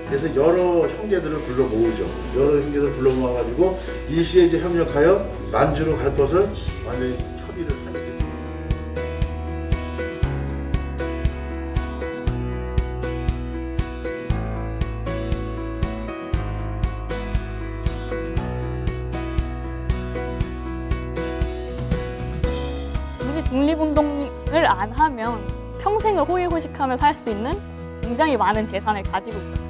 그래서 여러 형제들을 불러 모으죠. 여러 형제들을 불러 모아가지고 이 시에 이제 협력하여 만주로 갈 것을 완전히 협의를 하게 됩니다. 굳이 독립운동을 안 하면 평생을 호의호식하며 살 수 있는 굉장히 많은 재산을 가지고 있었어요.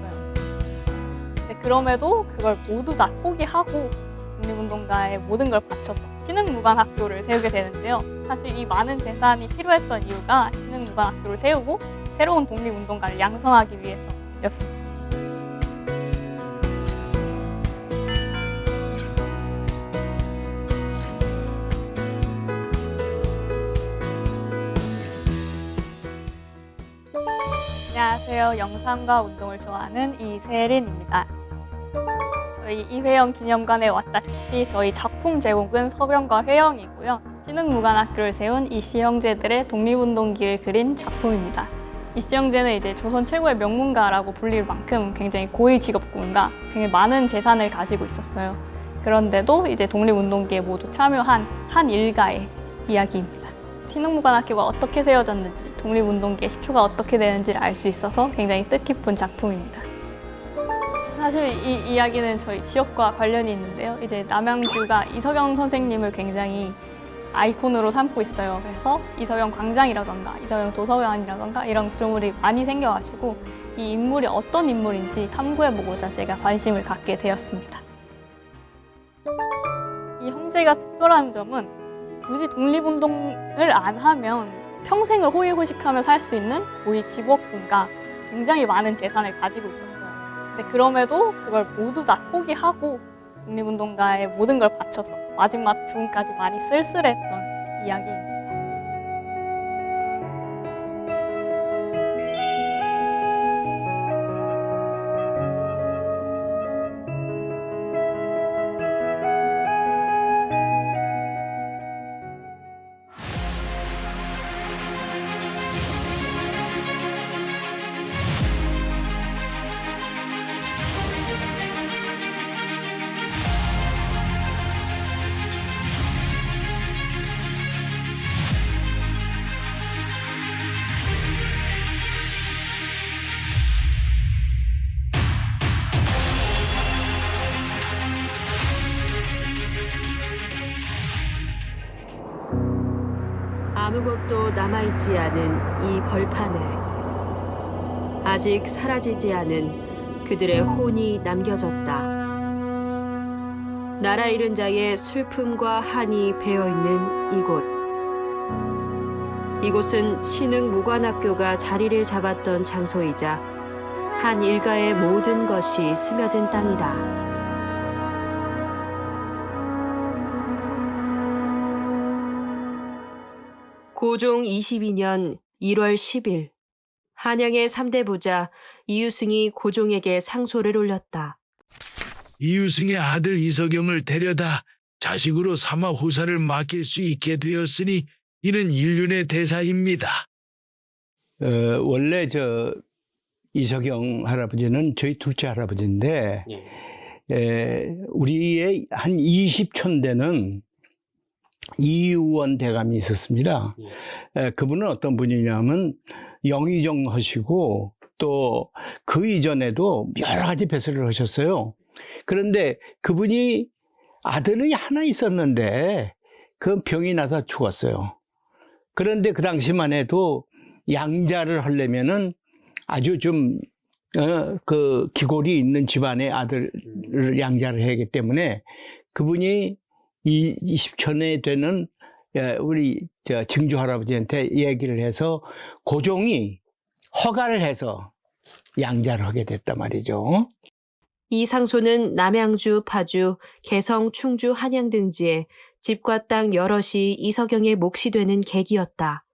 근데 그럼에도 그걸 모두 다 포기하고 독립운동가에 모든 걸 바쳐서 신흥무관학교를 세우게 되는데요. 사실 이 많은 재산이 필요했던 이유가 신흥무관학교를 세우고 새로운 독립운동가를 양성하기 위해서였습니다. 안녕하세요. 영상과 운동을 좋아하는 이세린입니다. 저희 이회영 기념관에 왔다시피 저희 작품 제목은 서병과 회영이고요. 신흥무관학교를 세운 이씨 형제들의 독립운동기를 그린 작품입니다. 이씨 형제는 이제 조선 최고의 명문가라고 불릴 만큼 굉장히 고위 직업군과 굉장히 많은 재산을 가지고 있었어요. 그런데도 이제 독립운동기에 모두 참여한 한 일가의 이야기입니다. 신흥무관학교가 어떻게 세워졌는지, 독립운동기의 시초가 어떻게 되는지를 알 수 있어서 굉장히 뜻깊은 작품입니다. 사실 이 이야기는 저희 지역과 관련이 있는데요. 이제 남양주가 이석영 선생님을 굉장히 아이콘으로 삼고 있어요. 그래서 이석영 광장이라던가 이석영 도서관이라던가 이런 구조물이 많이 생겨가지고 이 인물이 어떤 인물인지 탐구해보고자 제가 관심을 갖게 되었습니다. 이 형제가 특별한 점은 굳이 독립운동을 안 하면 평생을 호의호식하며 살 수 있는 고위 직업군과 굉장히 많은 재산을 가지고 있었어요. 근데 그럼에도 그걸 모두 다 포기하고 독립운동가에 모든 걸 바쳐서 마지막 죽음까지 많이 쓸쓸했던 이야기입니다. 아무것도 남아있지 않은 이 벌판에 아직 사라지지 않은 그들의 혼이 남겨졌다. 나라 잃은 자의 슬픔과 한이 배어있는 이곳. 이곳은 신흥무관학교가 자리를 잡았던 장소이자 한 일가의 모든 것이 스며든 땅이다. 고종 22년 1월 10일 한양의 3대 부자 이유승이 고종에게 상소를 올렸다. 이유승의 아들 이석영을 데려다 자식으로 삼아 후사를 맡길 수 있게 되었으니 이는 인륜의 대사입니다. 원래 이석영 할아버지는 저희 둘째 할아버지인데 우리의 한 20촌 되는 이유원 대감이 있었습니다. 그분은 어떤 분이냐면 영의정 하시고 또 그 이전에도 여러 가지 배설을 하셨어요. 그런데 그분이 아들이 하나 있었는데 그 병이 나서 죽었어요. 그런데 그 당시만 해도 양자를 하려면은 아주 좀 그 기골이 있는 집안의 아들을 양자를 해야 하기 때문에 그분이 20촌에 되는 우리 증조 할아버지한테 얘기를 해서 고종이 허가를 해서 양자를 하게 됐단 말이죠. 이 상소는 남양주, 파주, 개성, 충주, 한양 등지에 집과 땅 여럿이 이석영의 몫이 되는 계기였다.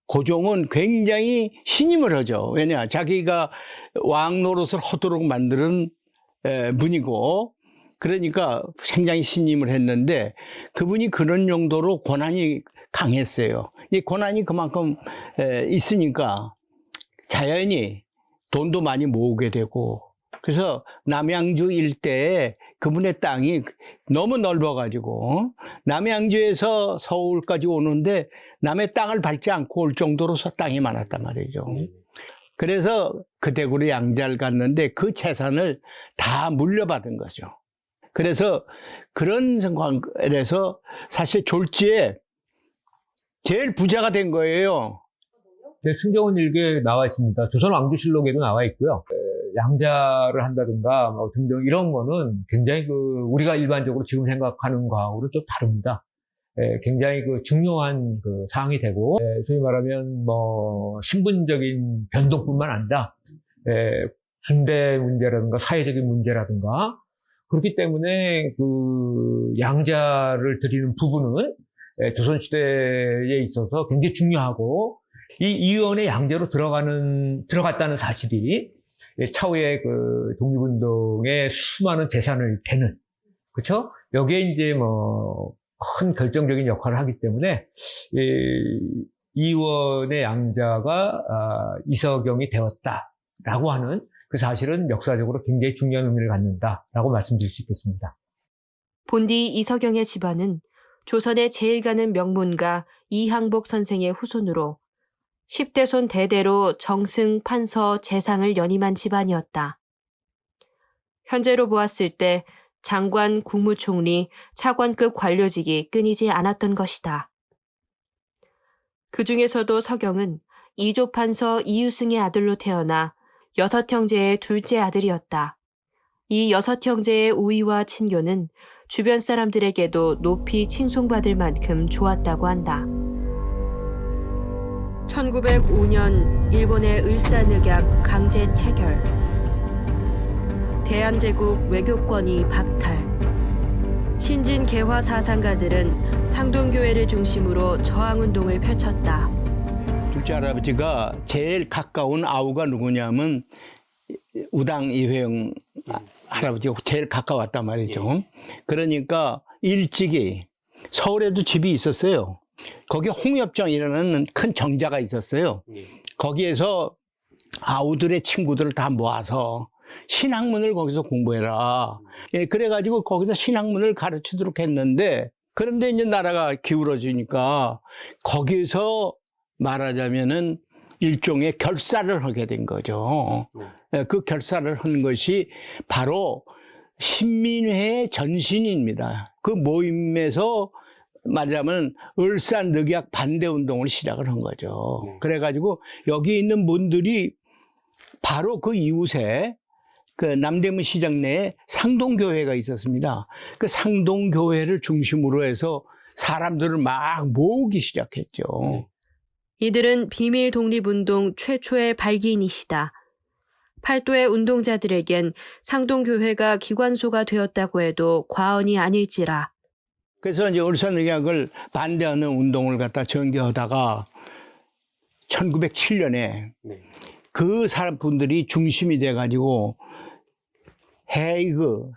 고종은 굉장히 신임을 하죠. 왜냐, 자기가 왕 노릇을 하도록 만드는 분이고, 그러니까 굉장히 신임을 했는데 그분이 그런 정도로 권한이 강했어요. 이 권한이 그만큼 있으니까 자연히 돈도 많이 모으게 되고, 그래서 남양주 일대에 그분의 땅이 너무 넓어가지고 남양주에서 서울까지 오는데 남의 땅을 밟지 않고 올 정도로 땅이 많았단 말이죠. 그래서 그 대구로 양자를 갔는데 그 재산을 다 물려받은 거죠. 그래서 그런 관계에서 사실 졸지에 제일 부자가 된 거예요. 승정원 일기에 나와 있습니다. 조선왕조실록에도 나와 있고요. 양자를 한다든가 뭐 등등 이런 거는 굉장히 우리가 일반적으로 지금 생각하는 거하고는 좀 다릅니다. 굉장히 중요한 사항이 되고, 소위 말하면 뭐 신분적인 변동뿐만 아니라 군대 문제라든가 사회적인 문제라든가, 그렇기 때문에 양자를 드리는 부분은 조선시대에 있어서 굉장히 중요하고, 이 이의원의 양자로 들어갔다는 사실이 차후에 독립운동에 수많은 재산을 대는, 그렇죠? 여기에 이제 뭐 큰 결정적인 역할을 하기 때문에 이의원의 양자가 이서경이 되었다라고 하는 그 사실은 역사적으로 굉장히 중요한 의미를 갖는다라고 말씀드릴 수 있겠습니다. 본디 이서경의 집안은 조선의 제일 가는 명문가 이항복 선생의 후손으로 10대손 대대로 정승, 판서, 재상을 연임한 집안이었다. 현재로 보았을 때 장관, 국무총리, 차관급 관료직이 끊이지 않았던 것이다. 그 중에서도 서경은 이조 판서 이유승의 아들로 태어나 6형제의 둘째 아들이었다. 이 6형제의 우위와 친교는 주변 사람들에게도 높이 칭송받을 만큼 좋았다고 한다. 1905년 일본의 을사늑약 강제 체결, 대한제국 외교권이 박탈, 신진 개화 사상가들은 상동교회를 중심으로 저항운동을 펼쳤다. 둘째 할아버지가 제일 가까운 아우가 누구냐면 우당 이회영 할아버지가 제일 가까웠단 말이죠. 그러니까 일찍이 서울에도 집이 있었어요. 거기 홍엽정이라는 큰 정자가 있었어요. 거기에서 아우들의 친구들을 다 모아서 신학문을 거기서 공부해라. 그래가지고 거기서 신학문을 가르치도록 했는데, 그런데 이제 나라가 기울어지니까 거기서 말하자면은 일종의 결사를 하게 된 거죠. 그 결사를 한 것이 바로 신민회의 전신입니다. 그 모임에서 말하자면 을사늑약 반대운동을 시작을 한 거죠. 그래가지고 여기 있는 분들이 바로 그 이웃에 남대문 시장 내에 상동교회가 있었습니다. 그 상동교회를 중심으로 해서 사람들을 막 모으기 시작했죠. 이들은 비밀 독립운동 최초의 발기인이시다. 팔도의 운동자들에겐 상동교회가 기관소가 되었다고 해도 과언이 아닐지라. 그래서 이제 을사늑약을 반대하는 운동을 갖다 전개하다가 1907년에 그 사람분들이 중심이 돼가지고 헤이그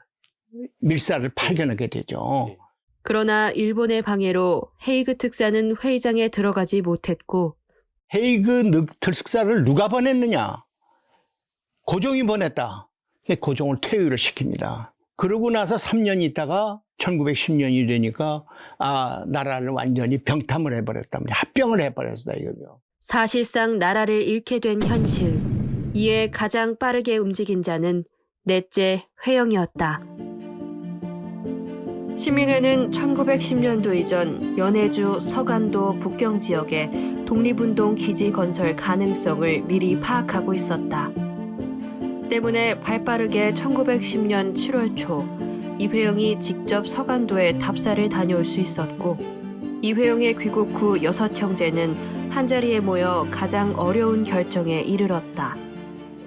밀사를 발견하게 되죠. 그러나 일본의 방해로 헤이그 특사는 회의장에 들어가지 못했고, 헤이그 특사를 누가 보냈느냐? 고종이 보냈다. 고종을 퇴위를 시킵니다. 그러고 나서 3년 있다가 1910년이 되니까 나라를 완전히 병탐을 해버렸다. 합병을 해버렸다 이거죠. 사실상 나라를 잃게 된 현실. 이에 가장 빠르게 움직인 자는 넷째 회영이었다. 시민회는 1910년도 이전 연해주, 서간도, 북경 지역에 독립운동 기지 건설 가능성을 미리 파악하고 있었다. 때문에 발빠르게 1910년 7월 초 이회영이 직접 서간도에 답사를 다녀올 수 있었고, 이회영의 귀국 후 6형제는 한자리에 모여 가장 어려운 결정에 이르렀다.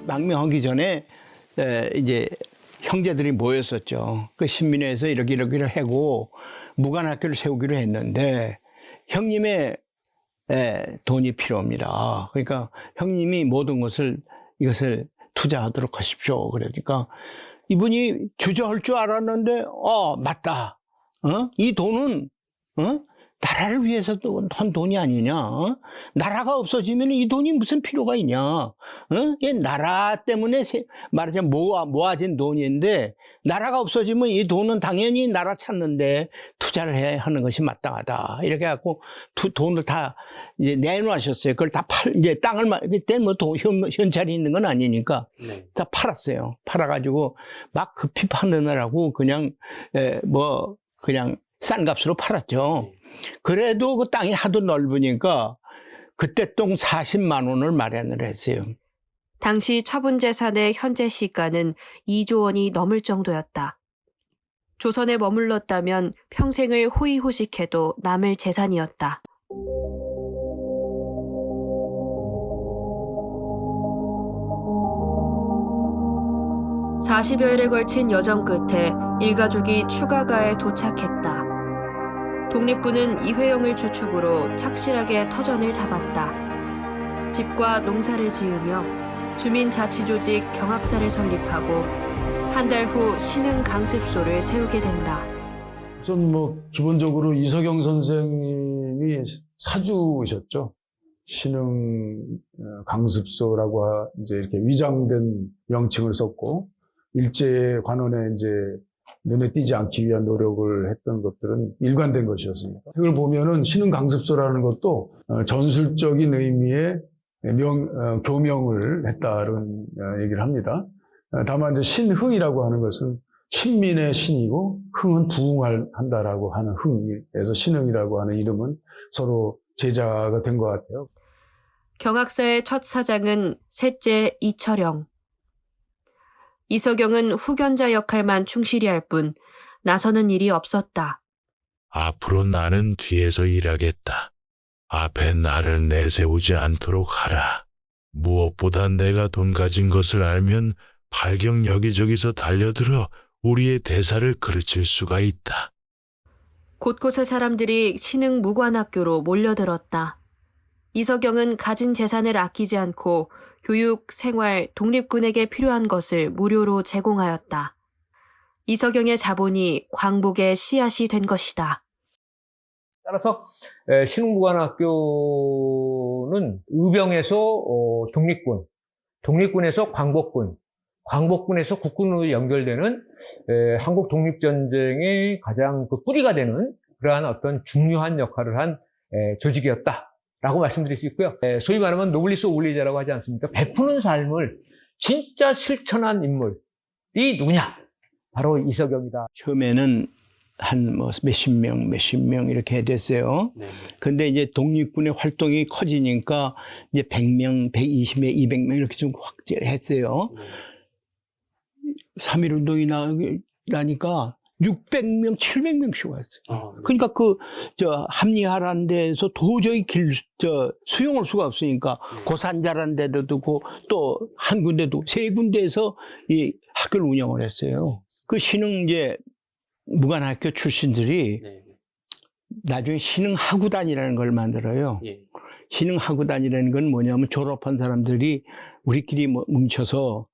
망명하기 전에 이제 형제들이 모였었죠. 그 신민회에서 이렇게 하고 무관학교를 세우기로 했는데 형님의 돈이 필요합니다. 그러니까 형님이 모든 이것을 투자하도록 하십시오. 그러니까 이분이 주저할 줄 알았는데 맞다. 이 돈은 나라를 위해서 한 돈이 아니냐? 나라가 없어지면 이 돈이 무슨 필요가 있냐? 이 나라 때문에 말하자면 모아진 돈인데 나라가 없어지면 이 돈은 당연히 나라 찾는데 투자를 해야 하는 것이 마땅하다. 이렇게 해갖고 돈을 다 이제 내놓으셨어요. 그걸 다 이제 땅을 그때 뭐 현찰이 있는 건 아니니까 네. 다 팔았어요. 팔아가지고 막 급히 파느라고 그냥 그냥 싼 값으로 팔았죠. 그래도 그 땅이 하도 넓으니까 그때 똥 40만 원을 마련을 했어요. 당시 처분 재산의 현재 시가는 2조 원이 넘을 정도였다. 조선에 머물렀다면 평생을 호의호식해도 남을 재산이었다. (40여일에) 걸친 여정 끝에 일가족이 추가가에 도착했다. 독립군은 이회영을 주축으로 착실하게 터전을 잡았다. 집과 농사를 지으며 주민자치조직 경학사를 설립하고 한 달 후 신흥 강습소를 세우게 된다. 우선 기본적으로 이석영 선생님이 사주셨죠. 신흥 강습소라고 이제 이렇게 위장된 명칭을 썼고 일제 관원에 이제 눈에 띄지 않기 위한 노력을 했던 것들은 일관된 것이었습니다. 책을 보면은 신흥 강습소라는 것도 전술적인 의미의 교명을 했다는 얘기를 합니다. 다만 이제 신흥이라고 하는 것은 신민의 신이고 흥은 부흥한다라고 하는 흥에서 신흥이라고 하는 이름은 서로 제자가 된 것 같아요. 경학사의 첫 사장은 셋째 이철영. 이석영은 후견자 역할만 충실히 할 뿐 나서는 일이 없었다. 앞으로 나는 뒤에서 일하겠다. 앞에 나를 내세우지 않도록 하라. 무엇보다 내가 돈 가진 것을 알면 발경 여기저기서 달려들어 우리의 대사를 그르칠 수가 있다. 곳곳의 사람들이 신흥 무관학교로 몰려들었다. 이석영은 가진 재산을 아끼지 않고 교육, 생활, 독립군에게 필요한 것을 무료로 제공하였다. 이석영의 자본이 광복의 씨앗이 된 것이다. 따라서 신흥무관학교는 의병에서 독립군, 독립군에서 광복군, 광복군에서 국군으로 연결되는 한국 독립전쟁의 가장 그 뿌리가 되는 그러한 어떤 중요한 역할을 한 조직이었다라고 말씀드릴 수 있고요. 소위 말하면 노블리스 오블리제라고 하지 않습니까? 베푸는 삶을 진짜 실천한 인물이 누구냐? 바로 이석영이다. 처음에는 한 몇십 명 이렇게 됐어요. 네. 근데 이제 독립군의 활동이 커지니까 이제 100명, 120명, 200명 이렇게 좀 확대를 했어요. 네. 3.1운동이 나니까 600명, 700명씩 왔어요. 네. 그러니까 합리화라는 데서 도저히 수용할 수가 없으니까 고산자라는 데도 두고 또 한 군데도 세 군데에서 이 학교를 운영을 했어요. 그 신흥 이제 무관학교 출신들이 네. 나중에 신흥하구단이라는 걸 만들어요. 예. 신흥하구단이라는 건 뭐냐면 졸업한 사람들이 우리끼리 뭉쳐서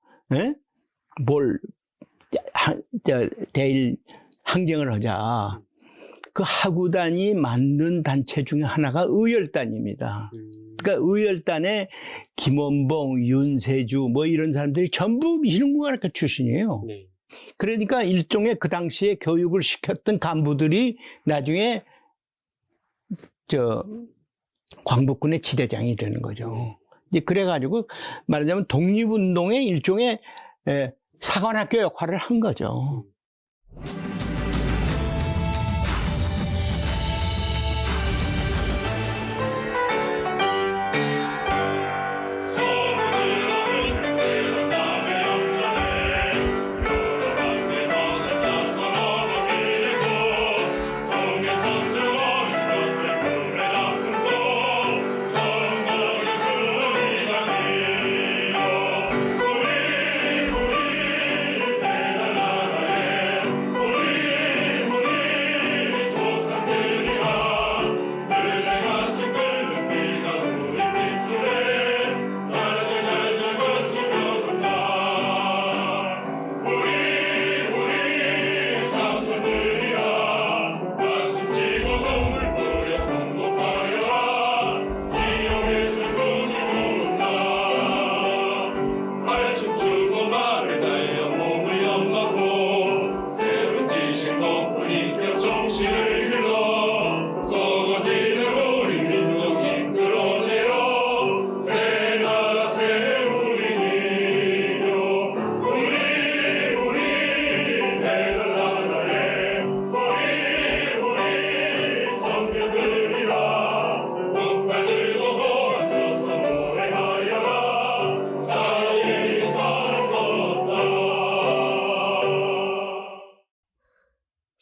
대일 항쟁을 하자. 그 하구단이 만든 단체 중에 하나가 의열단입니다. 그러니까 의열단에 김원봉, 윤세주 이런 사람들이 전부 신흥무관학교 출신이에요. 네. 그러니까 일종의 그 당시에 교육을 시켰던 간부들이 나중에 광복군의 지대장이 되는 거죠. 이제 그래가지고 말하자면 독립운동의 일종의 사관학교 역할을 한 거죠.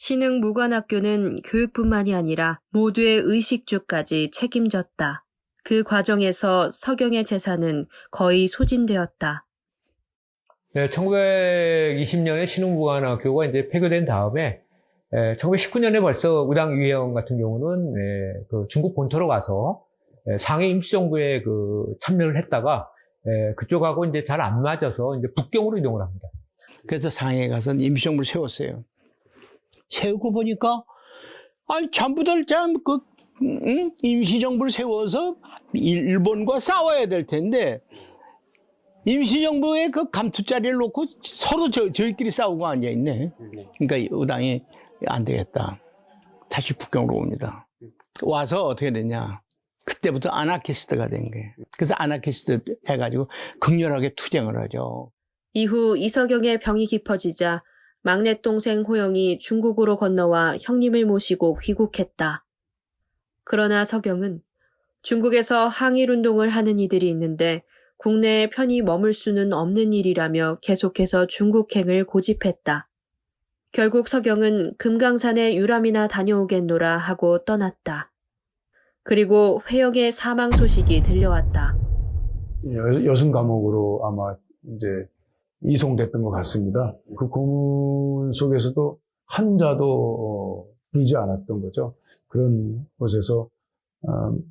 신흥무관학교는 교육뿐만이 아니라 모두의 의식주까지 책임졌다. 그 과정에서 서경의 재산은 거의 소진되었다. 네, 1920년에 신흥무관학교가 이제 폐교된 다음에 1919년에 벌써 우당 이회영 같은 경우는 그 중국 본토로 가서 상해 임시정부에 그 참여를 했다가 그쪽하고 이제 잘 안 맞아서 이제 북경으로 이동을 합니다. 그래서 상해에 가서 임시정부를 세웠어요. 세우고 보니까 아니 전부들 참그 임시정부를 세워서 일본과 싸워야 될 텐데 임시정부에 그 감투자리를 놓고 서로 저희끼리 싸우고 앉아 있네. 그러니까 의당이 안 되겠다. 다시 북경으로 옵니다. 와서 어떻게 됐냐? 그때부터 아나키스트가 된 거예요. 그래서 아나키스트 해가지고 극렬하게 투쟁을 하죠. 이후 이서경의 병이 깊어지자 막내 동생 호영이 중국으로 건너와 형님을 모시고 귀국했다. 그러나 서경은 중국에서 항일운동을 하는 이들이 있는데 국내에 편히 머물 수는 없는 일이라며 계속해서 중국행을 고집했다. 결국 서경은 금강산에 유람이나 다녀오겠노라 하고 떠났다. 그리고 회영의 사망 소식이 들려왔다. 여순 감옥으로 아마 이제 이송됐던 것 같습니다. 그 고문 속에서도 한자도 보이지 않았던 거죠. 그런 곳에서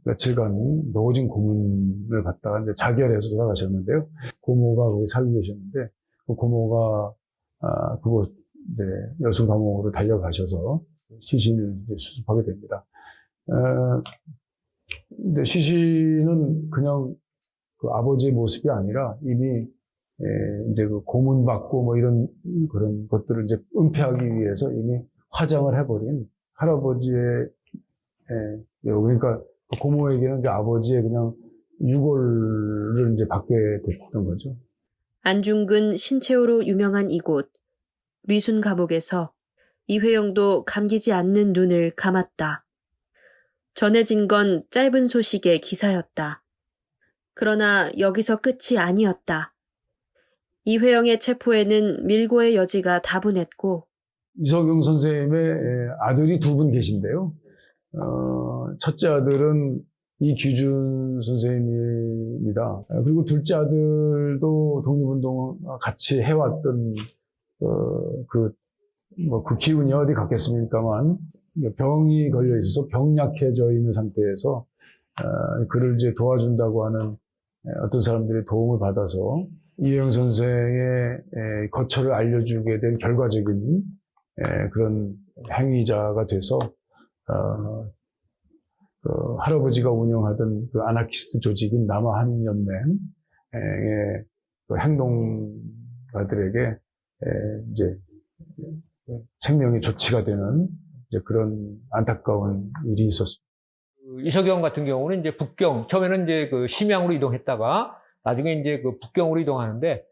며칠간 노진 고문을 받다가 이제 자결해서 돌아가셨는데요. 고모가 거기 살고 계셨는데 그 고모가 그곳 이제 여순 감옥으로 달려가셔서 시신을 이제 수습하게 됩니다. 근데 시신은 그냥 그 아버지의 모습이 아니라 이미 이제 그 고문받고 뭐 이런 그런 것들을 이제 은폐하기 위해서 이미 화장을 해버린 할아버지의 그러니까 고모에게는 이제 아버지의 그냥 유골을 이제 받게 됐던 거죠. 안중근 신채호로 유명한 이곳 리순 감옥에서 이회영도 감기지 않는 눈을 감았다. 전해진 건 짧은 소식의 기사였다. 그러나 여기서 끝이 아니었다. 이회영의 체포에는 밀고의 여지가 다분했고 이서경 선생님의 아들이 두 분 계신데요. 첫째 아들은 이규준 선생님입니다. 그리고 둘째 아들도 독립운동을 같이 해왔던 그 기운이 어디 갔겠습니까만 병이 걸려 있어서 병약해져 있는 상태에서 그를 이제 도와준다고 하는 어떤 사람들의 도움을 받아서 이회영 선생의 거처를 알려주게 된 결과적인 그런 행위자가 돼서 그 할아버지가 운영하던 그 아나키스트 조직인 남아한인연맹의 그 행동가들에게 이제 생명의 조치가 되는 이제 그런 안타까운 일이 있었습니다. 이석영 같은 경우는 이제 북경, 처음에는 이제 그 심양으로 이동했다가 나중에 이제 그 북경으로 이동하는데,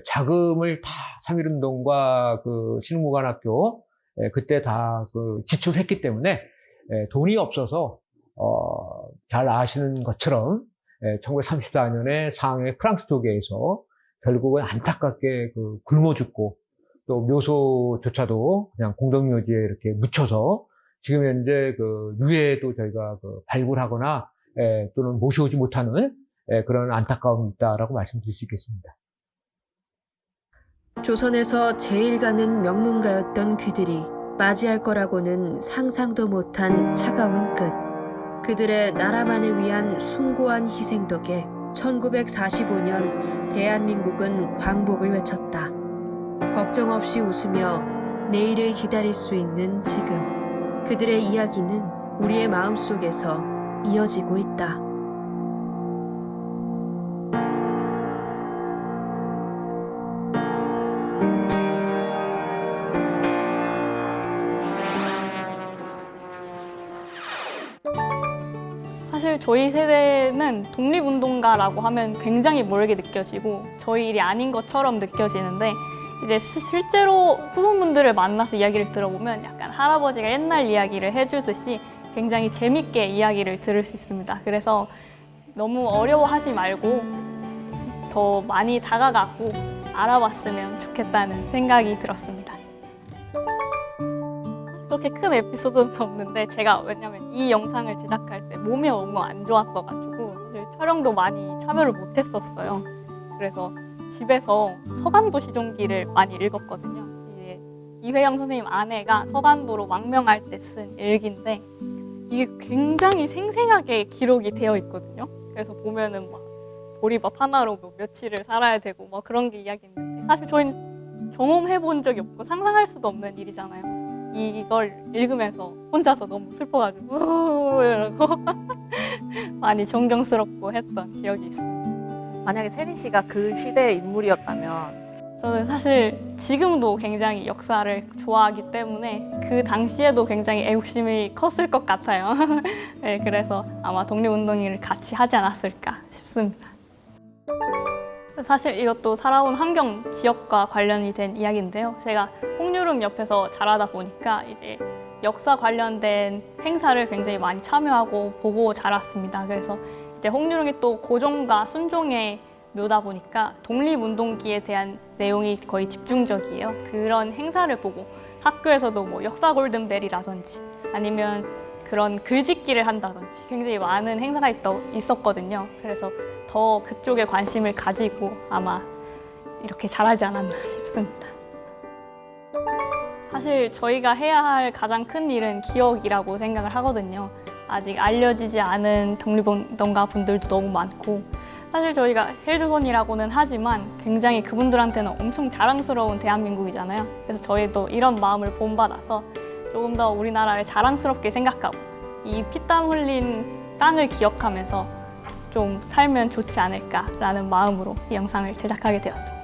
자금을 다 3.1운동과 그 신흥무관학교, 그때 다 그 지출했기 때문에, 돈이 없어서, 잘 아시는 것처럼, 1934년에 상해 프랑스 쪽에서 결국은 안타깝게 그 굶어 죽고, 또 묘소조차도 그냥 공동묘지에 이렇게 묻혀서 지금 현재 그 유해도 저희가 그 발굴하거나 또는 모셔오지 못하는 그런 안타까움이 있다라고 말씀드릴 수 있겠습니다. 조선에서 제일 가는 명문가였던 그들이 맞이할 거라고는 상상도 못한 차가운 끝. 그들의 나라만을 위한 숭고한 희생 덕에 1945년 대한민국은 광복을 외쳤다. 걱정 없이 웃으며 내일을 기다릴 수 있는 지금. 그들의 이야기는 우리의 마음속에서 이어지고 있다. 사실 저희 세대는 독립운동가라고 하면 굉장히 멀게 느껴지고 저희 일이 아닌 것처럼 느껴지는데 이제 실제로 후손분들을 만나서 이야기를 들어보면 약간 할아버지가 옛날 이야기를 해주듯이 굉장히 재밌게 이야기를 들을 수 있습니다. 그래서 너무 어려워하지 말고 더 많이 다가가고 알아봤으면 좋겠다는 생각이 들었습니다. 그렇게 큰 에피소드는 없는데 제가 왜냐면 이 영상을 제작할 때 몸이 너무 안 좋았어가지고 사실 촬영도 많이 참여를 못했었어요. 그래서 집에서 서간도 시종기를 많이 읽었거든요. 이게 이회영 선생님 아내가 서간도로 망명할 때 쓴 일기인데 이게 굉장히 생생하게 기록이 되어 있거든요. 그래서 보면은 막 보리밥 하나로 뭐 며칠을 살아야 되고 막 그런 게 이야기 있는데 사실 저희는 경험해 본 적이 없고 상상할 수도 없는 일이잖아요. 이걸 읽으면서 혼자서 너무 슬퍼가지고 이러고 많이 존경스럽고 했던 기억이 있습니다. 만약에 세린 씨가 그 시대의 인물이었다면 저는 사실 지금도 굉장히 역사를 좋아하기 때문에 그 당시에도 굉장히 애국심이 컸을 것 같아요. 네, 그래서 아마 독립운동을 같이 하지 않았을까 싶습니다. 사실 이것도 살아온 환경 지역과 관련이 된 이야기인데요. 제가 홍유름 옆에서 자라다 보니까 이제 역사 관련된 행사를 굉장히 많이 참여하고 보고 자랐습니다. 그래서 이제 홍유름이 또 고종과 순종의 묘다 보니까 독립운동기에 대한 내용이 거의 집중적이에요. 그런 행사를 보고 학교에서도 뭐 역사 골든벨이라든지 아니면 그런 글짓기를 한다든지 굉장히 많은 행사가 있었거든요. 그래서 더 그쪽에 관심을 가지고 아마 이렇게 잘하지 않았나 싶습니다. 사실 저희가 해야 할 가장 큰 일은 기억이라고 생각을 하거든요. 아직 알려지지 않은 독립운동가 분들도 너무 많고 사실 저희가 헬조선이라고는 하지만 굉장히 그분들한테는 엄청 자랑스러운 대한민국이잖아요. 그래서 저희도 이런 마음을 본받아서 조금 더 우리나라를 자랑스럽게 생각하고 이 피땀 흘린 땅을 기억하면서 좀 살면 좋지 않을까라는 마음으로 이 영상을 제작하게 되었습니다.